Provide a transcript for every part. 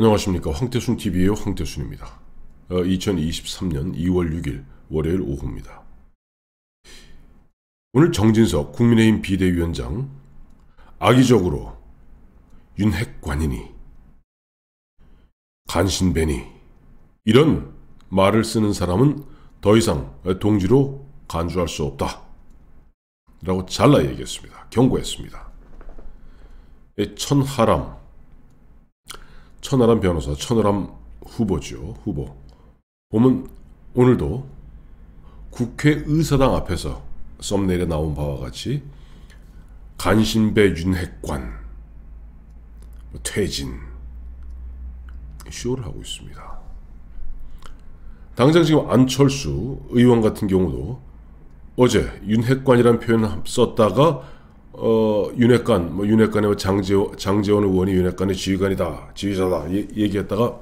안녕하십니까. 황태순TV의 황태순입니다. 2023년 2월 6일 월요일 오후입니다. 오늘 정진석 국민의힘 비대위원장 악의적으로 윤핵관이니 간신배니 이런 말을 쓰는 사람은 더 이상 동지로 간주할 수 없다 라고 잘라 얘기했습니다. 경고했습니다. 천하람 변호사, 천하람 후보죠. 후보. 보면 오늘도 국회의사당 앞에서 썸네일에 나온 바와 같이 간신배 윤핵관 퇴진 쇼를 하고 있습니다. 당장 지금 안철수 의원 같은 경우도 어제 윤핵관이라는 표현을 썼다가 윤핵관의 장제원 의원이 윤핵관의 지휘자다 얘기했다가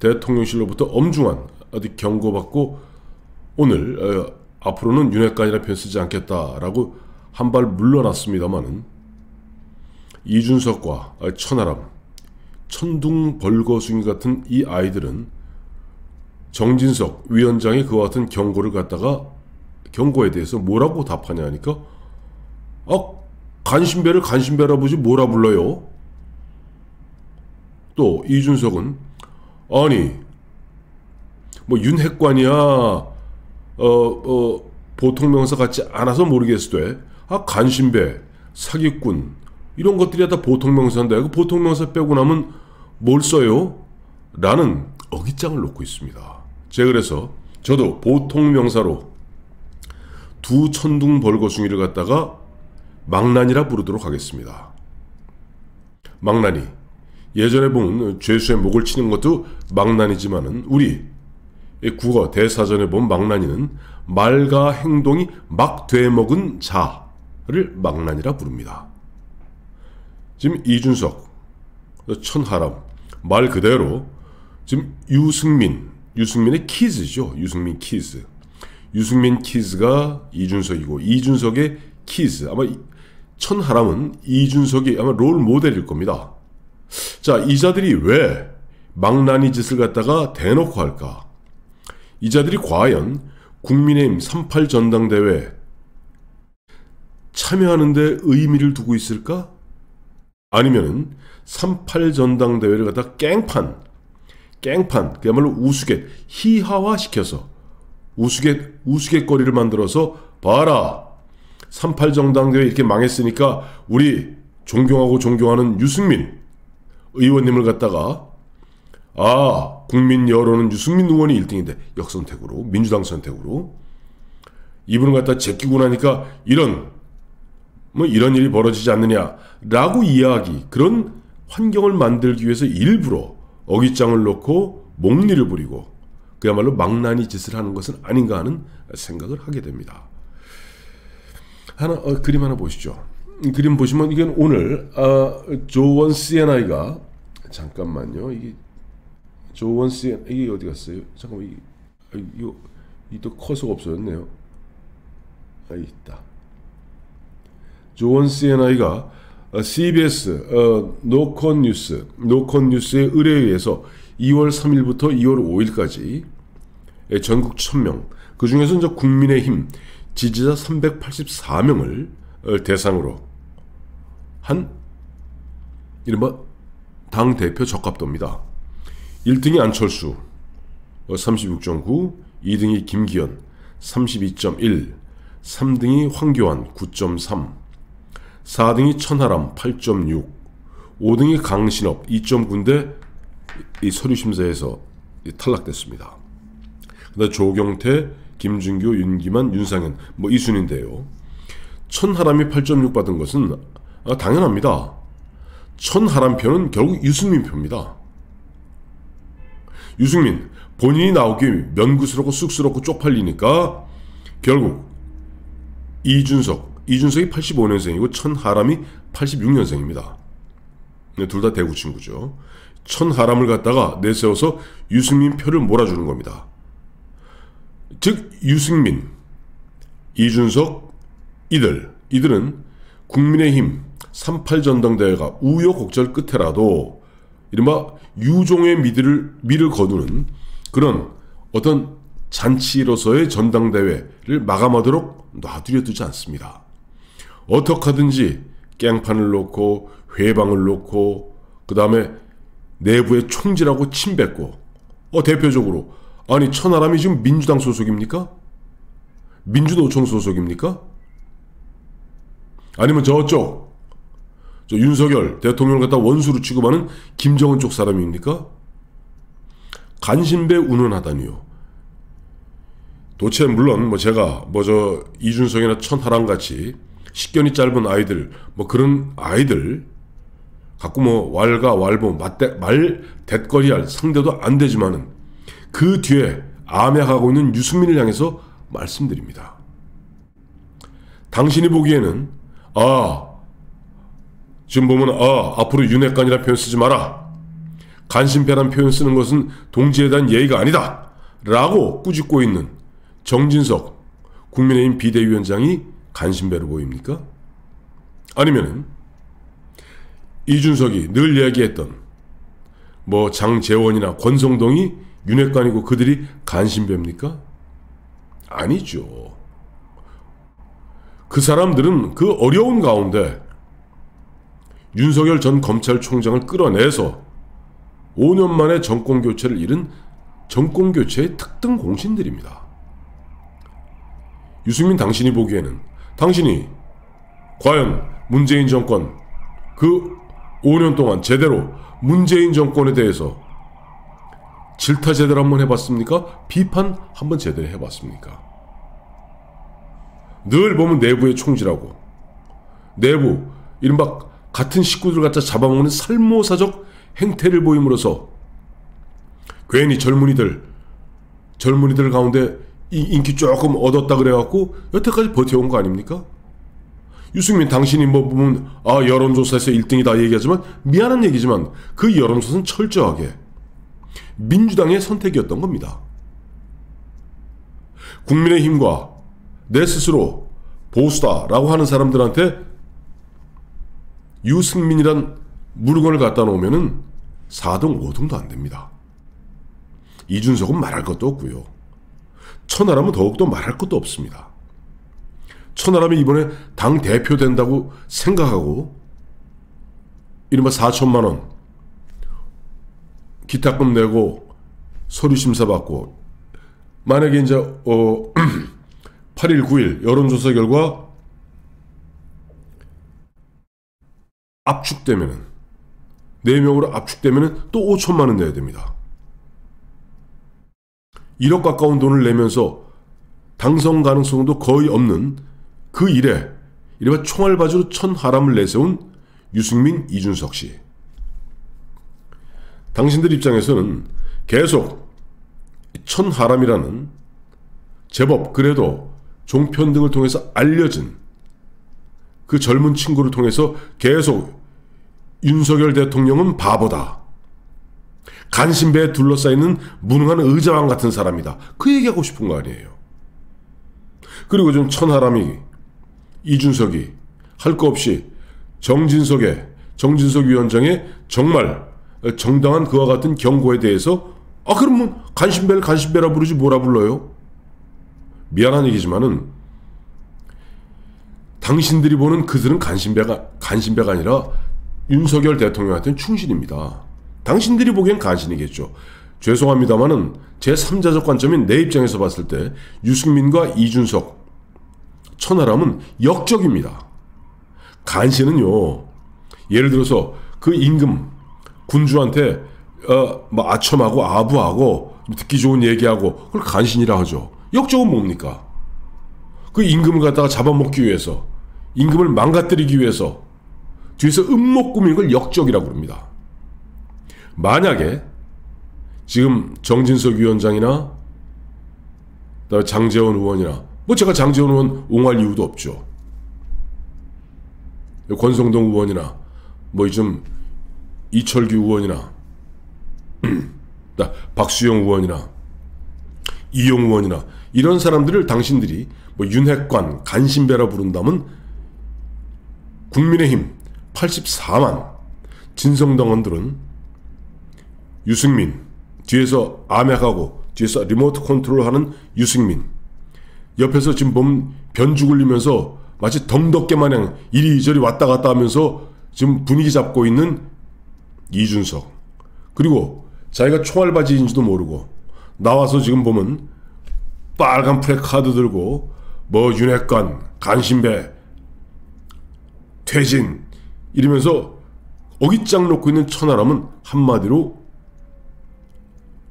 대통령실로부터 엄중한 어디 경고받고 오늘 앞으로는 윤핵관이라는 표현 쓰지 않겠다라고 한 발 물러났습니다만은 이준석과 천하람, 천둥벌거숭이 같은 이 아이들은 정진석 위원장의 그와 같은 경고에 대해서 뭐라고 답하냐 하니까 간신배를 간신배라 부르지 뭐라 불러요? 또 이준석은 아니 뭐 윤핵관이야 보통 명사 같지 않아서 모르겠으되 간신배, 사기꾼 이런 것들이 다 보통 명사인데 그 보통 명사 빼고 나면 뭘 써요? 라는 어깃장을 놓고 있습니다. 제가 그래서 저도 보통 명사로 두 천둥벌거숭이를 갖다가 망난이라 부르도록 하겠습니다. 망난이. 예전에 보면 죄수의 목을 치는 것도 망난이지만은 우리 국어 대사전에 보면 망난이는 말과 행동이 막 되먹은 자를 망난이라 부릅니다. 지금 이준석, 천하람 말 그대로 지금 유승민의 키즈죠. 유승민 키즈가 이준석이고 이준석의 키즈 아마 천하람은 이준석이 아마 롤 모델일 겁니다. 자, 이 자들이 왜 망나니 짓을 갖다가 대놓고 할까? 이 자들이 과연 국민의힘 38 전당대회 참여하는데 의미를 두고 있을까? 아니면은 38 전당대회를 갖다가 깽판 그야말로 희화화시켜서 우스갯거리를 만들어서 봐라 38 전당대회 이렇게 망했으니까 우리 존경하는 유승민 의원님을 갖다가 국민 여론은 유승민 의원이 1등인데 역선택으로 민주당 선택으로 이분을 갖다 제끼고 나니까 이런 일이 벌어지지 않느냐라고 그런 환경을 만들기 위해서 일부러 어깃장을 놓고 목리를 부리고 그야말로 망나니 짓을 하는 것은 아닌가 하는 생각을 하게 됩니다. 그림 하나 보시죠. 그림 보시면 이건 오늘 조원 CNI가 잠깐만요. 이게 조원 CNI 이게 어디 갔어요? 잠깐만 이또 커서가 없어졌네요. 있다. 조원 CNI가 CBS 노컷뉴스의 의뢰에 의해서 2월 3일부터 2월 5일까지 전국 1000명 그 중에서 이제 국민의힘 지지자 384명을 대상으로 한 이른바 당대표 적합도입니다. 1등이 안철수 36.9, 2등이 김기현 32.1, 3등이 황교안 9.3, 4등이 천하람 8.6, 5등이 강신업 2.9인데 이 서류심사에서 탈락됐습니다. 그다음 조경태, 김준규, 윤기만, 윤상현 이 순인데요. 천하람이 8.6 받은 것은 당연합니다. 천하람 표는 결국 유승민 표입니다. 유승민 본인이 나오기 면구스럽고 쑥스럽고 쪽팔리니까 결국 이준석이 85년생이고 천하람이 86년생입니다. 둘 다 대구 친구죠. 천하람을 갖다가 내세워서 유승민 표를 몰아주는 겁니다. 즉 유승민, 이준석 이들은 국민의힘 38 전당대회가 우여곡절 끝에라도 이른바 유종의 미를 거두는 그런 어떤 잔치로서의 전당대회를 마감하도록 놔두려 두지 않습니다. 어떻게 하든지 깽판을 놓고 회방을 놓고 그 다음에 내부에 총질하고 침뱉고 대표적으로 아니 천하람이 지금 민주당 소속입니까? 민주노총 소속입니까? 아니면 저쪽 윤석열 대통령을 갖다 원수로 취급하는 김정은 쪽 사람입니까? 간신배 운운하다니요. 도대체 물론 제가 이준석이나 천하람 같이 식견이 짧은 아이들 그런 아이들 갖고 왈가왈부 말댓거리할 상대도 안 되지만은 그 뒤에 암약하고 있는 유승민을 향해서 말씀드립니다. 당신이 보기에는 지금 보면 앞으로 윤핵관이라는 표현 쓰지 마라. 간신배라는 표현 쓰는 것은 동지에 대한 예의가 아니다. 라고 꾸짖고 있는 정진석 국민의힘 비대위원장이 간신배로 보입니까? 아니면은 이준석이 늘 이야기했던 장재원이나 권성동이 윤핵관이고 그들이 간신배입니까? 아니죠. 그 사람들은 그 어려운 가운데 윤석열 전 검찰총장을 끌어내서 5년 만에 정권교체를 이룬 정권교체의 특등 공신들입니다. 유승민 당신이 보기에는 당신이 과연 문재인 정권 그 5년 동안 제대로 문재인 정권에 대해서 질타 제대로 한번 해봤습니까? 비판 한번 제대로 해봤습니까? 늘 보면 내부에 총질하고 내부 이른바 같은 식구들 갖다 잡아먹는 살모사적 행태를 보임으로써 괜히 젊은이들 가운데 인기 조금 얻었다 그래갖고 여태까지 버텨온 거 아닙니까? 유승민 당신이 보면 여론조사에서 1등이다 얘기하지만 미안한 얘기지만 그 여론조사는 철저하게 민주당의 선택이었던 겁니다. 국민의힘과 내 스스로 보수다라고 하는 사람들한테 유승민이란 물건을 갖다 놓으면은 4등 5등도 안 됩니다. 이준석은 말할 것도 없고요. 천하람은 더욱더 말할 것도 없습니다. 천하람이 이번에 당 대표 된다고 생각하고 이른바 4천만 원 기탁금 내고 서류 심사 받고 만약에 이제 8일 9일 여론조사 결과 압축되면은 4명으로 압축되면은 또 5천만 원 내야 됩니다. 1억 가까운 돈을 내면서 당선 가능성도 거의 없는 그 일에 이른바 총알바지로 천하람을 내세운 유승민, 이준석 씨. 당신들 입장에서는 계속 천하람이라는 제법 그래도 종편 등을 통해서 알려진 그 젊은 친구를 통해서 계속 윤석열 대통령은 바보다. 간신배에 둘러싸이는 무능한 의자왕 같은 사람이다. 그 얘기하고 싶은 거 아니에요. 그리고 좀 천하람이 이준석이 할 거 없이 정진석 위원장의 정말 정당한 그와 같은 경고에 대해서 그러면 간신배를 간신배라 부르지 뭐라 불러요? 미안한 얘기지만은 당신들이 보는 그들은 간신배가 아니라 윤석열 대통령한테는 충신입니다. 당신들이 보기엔 간신이겠죠. 죄송합니다만은 제3자적 관점인 내 입장에서 봤을 때 유승민과 이준석, 천하람은 역적입니다. 간신은요, 예를 들어서 그 임금 군주한테 아첨하고 아부하고 듣기 좋은 얘기하고 그걸 간신이라 하죠. 역적은 뭡니까? 그 임금을 갖다가 잡아먹기 위해서, 임금을 망가뜨리기 위해서 뒤에서 음모 꾸미는 걸 역적이라고 그럽니다. 만약에 지금 정진석 위원장이나 장제원 의원이나 제가 장제원 의원 옹호할 이유도 없죠. 권성동 의원이나 좀 이철규 의원이나 박수영 의원이나 이용 의원이나 이런 사람들을 당신들이 윤핵관, 간신배라 부른다면 국민의힘 84만 진성당원들은 유승민, 뒤에서 암약하고 뒤에서 리모트 컨트롤하는 유승민, 옆에서 지금 보면 변죽 울리면서 마치 덩덕개 마냥 이리저리 왔다 갔다 하면서 지금 분위기 잡고 있는 이준석, 그리고 자기가 총알바지인지도 모르고 나와서 지금 보면 빨간 플래카드 들고 뭐 윤핵관, 간신배, 퇴진 이러면서 어깃장 놓고 있는 천하람은 한마디로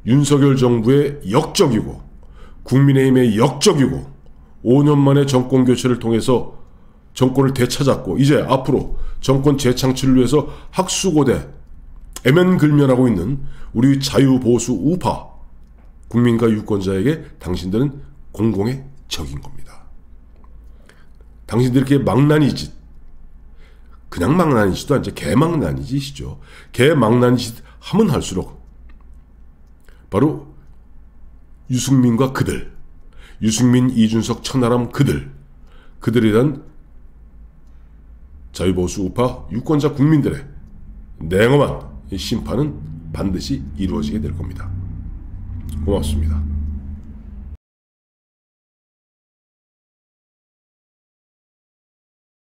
윤석열 정부의 역적이고 국민의힘의 역적이고 5년 만에 정권 교체를 통해서 정권을 되찾았고 이제 앞으로 정권 재창출을 위해서 학수고대 애면글면하고 있는 우리 자유보수 우파 국민과 유권자에게 당신들은 공공의 적인 겁니다. 당신들이 이렇게 망나니 짓, 그냥 망나니 짓도 아니죠. 개망나니 짓이죠. 개망나니 짓 하면 할수록 바로 유승민과 그들, 유승민, 이준석, 천하람 그들에 대한 자유보수 우파 유권자 국민들의 냉엄한 심판은 반드시 이루어지게 될 겁니다. 고맙습니다.